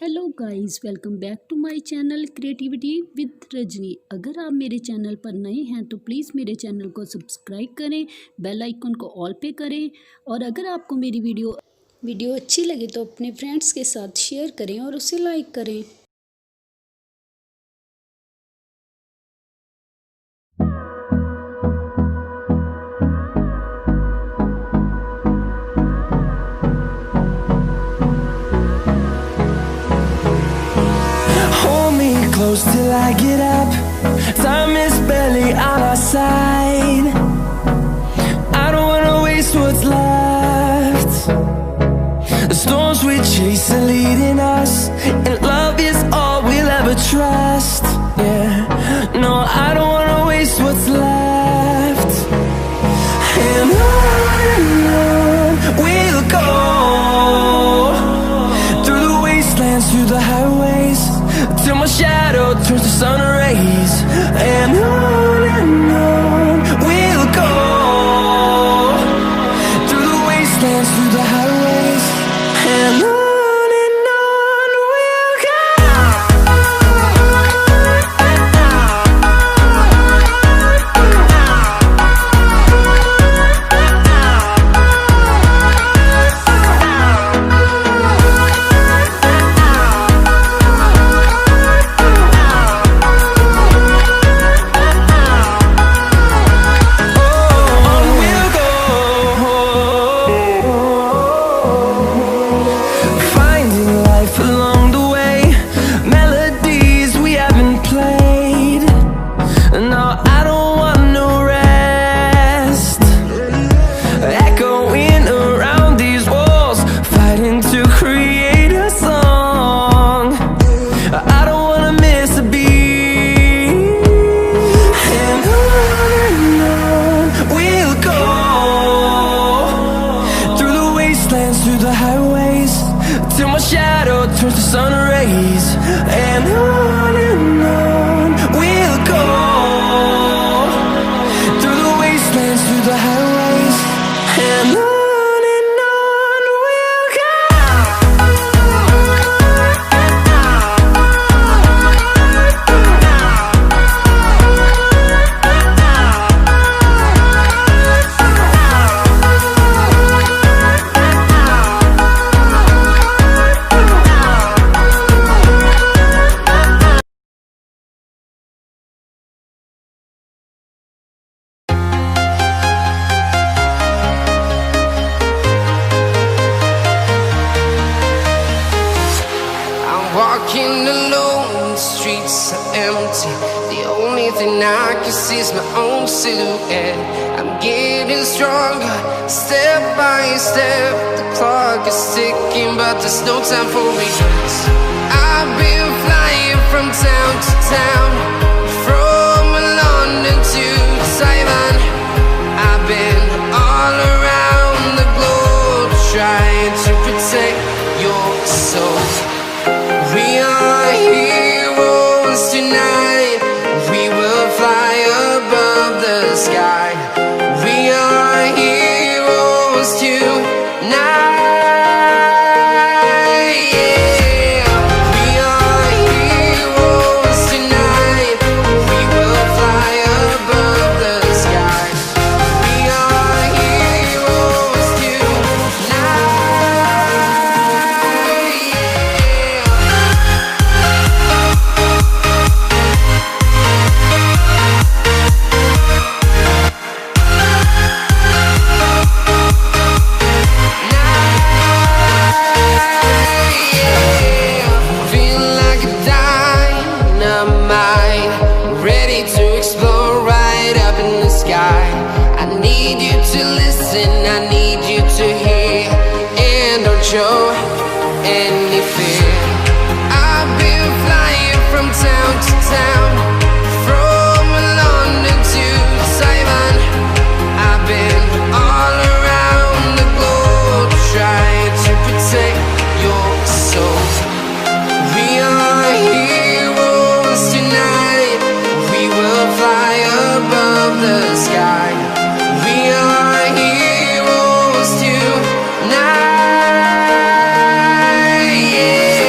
Hello guys, welcome back to my channel creativity with Rajni. अगर आप मेरे चैनल पर नए हैं तो प्लीज़ मेरे चैनल को सब्सक्राइब करें, बेल आइकन को ऑल पे करें और अगर आपको मेरी वीडियो अच्छी लगे तो अपने फ्रेंड्स के साथ शेयर करें और उसे लाइक करें। Hold me close till I get up. Time is barely on our side. I don't wanna waste what's left. The storms we chase are leading us, and love is all we'll ever trust. Yeah, no, I don't wanna waste what's left. And on we'll go, through the wastelands, through the highways, till my shadow turns to sun rays. And on we'll go, through the wastelands, through the highways, and on we'll go. Through the highways, till my shadow turns to sun rays. And on we'll go, through the wastelands, through the highways, and on we'll go. Walking alone, the streets are empty. The only thing I can see is my own silhouette. I'm getting stronger, step by step. The clock is ticking, but there's no time for regrets. I've been flying from town to town, from London to Taiwan. I've been all around the globe, trying to protect your soul. We are heroes tonight. We will fly above the sky. We are heroes tonight. Yeah. We are heroes tonight. We will fly above the sky. We are heroes tonight. I need you to listen, I need you to hear, and don't show any fear. I've been flying from town to town, from London to Taiwan. I've been all around the globe, trying to protect your soul. We are heroes tonight. We will fly above the sky. We are heroes tonight. Yeah.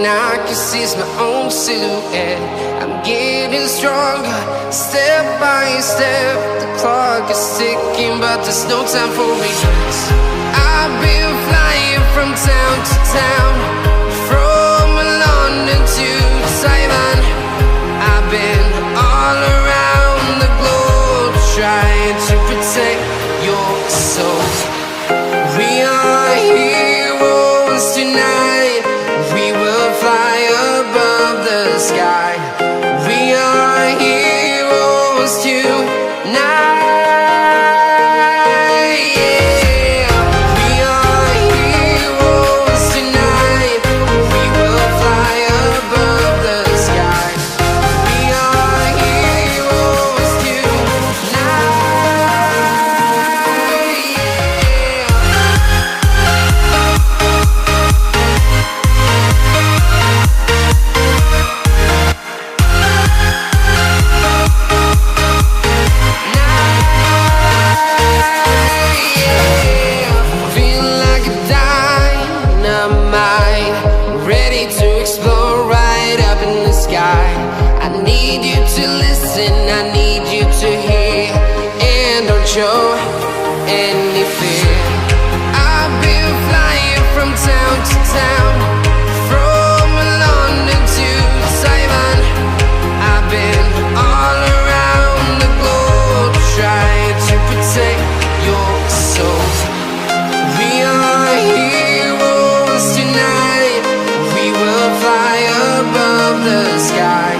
I can see is my own silhouette. I'm getting stronger, step by step. The clock is ticking, but there's no time for regrets. I've been flying from town to town, from London to Taiwan. I've been all around the globe, trying to protect your soul. We are heroes tonight. We will fly above the sky. We are heroes tonight. Yeah. We are heroes tonight. We will fly above the sky. We are heroes tonight. Feel like a dynamite, ready to explode right up in the sky. I need you to listen, I need you to hear, and don't show any fear. I've been flying from town to town, from London to Taiwan. I've been all around the globe, trying to protect your soul. We are heroes tonight. We will fly above the sky.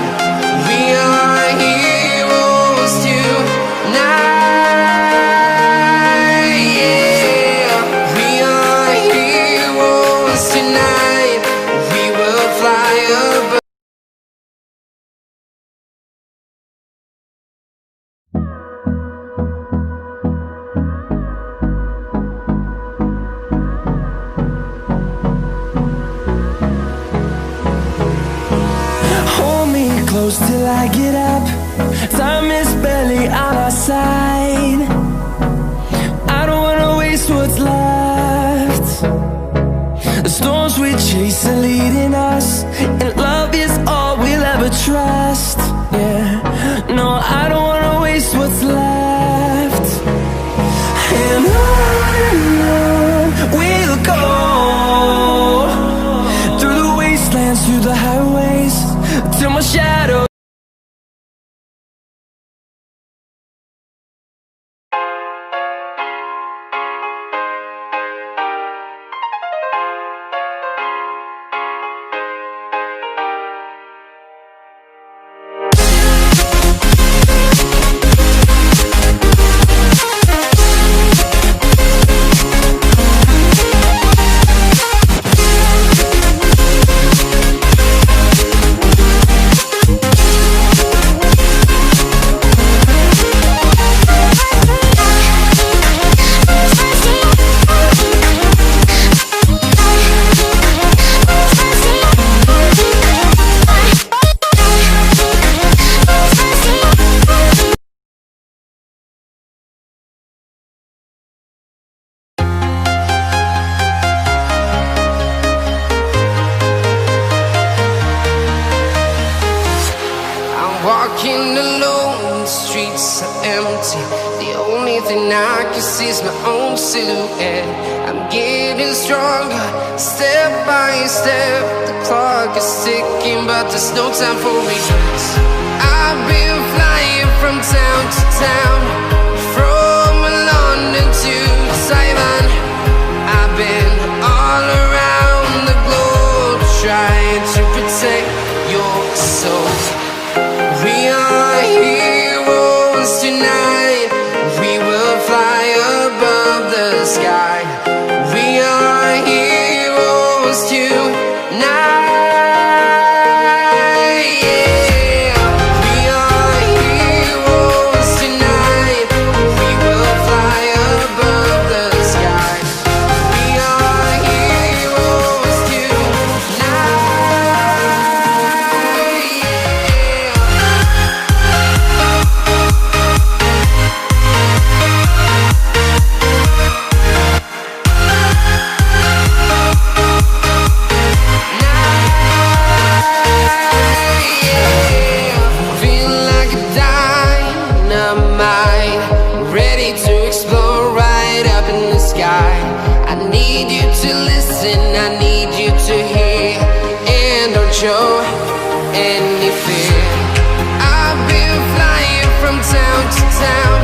We are heroes tonight. Yeah. We are heroes tonight. We will fly above. Hold me close till I get up. Time is barely on our side. I don't wanna waste what's left. The storms we chase are leading us, and love is all we'll ever trust. Yeah, no, I don't wanna waste what's left. And on we'll go, through the wastelands, through the highways, till my shadow. Walking alone, the streets are empty. The only thing I can see is my own silhouette. I'm getting stronger, step by step. The clock is ticking, but there's no time for regrets. I've been flying from town to town, from London to Taiwan. I've been all around the globe, trying to protect your soul. We are heroes tonight. We will fly above the sky. We are heroes tonight. Yeah. We are heroes tonight. any fear. I've been flying from town to town,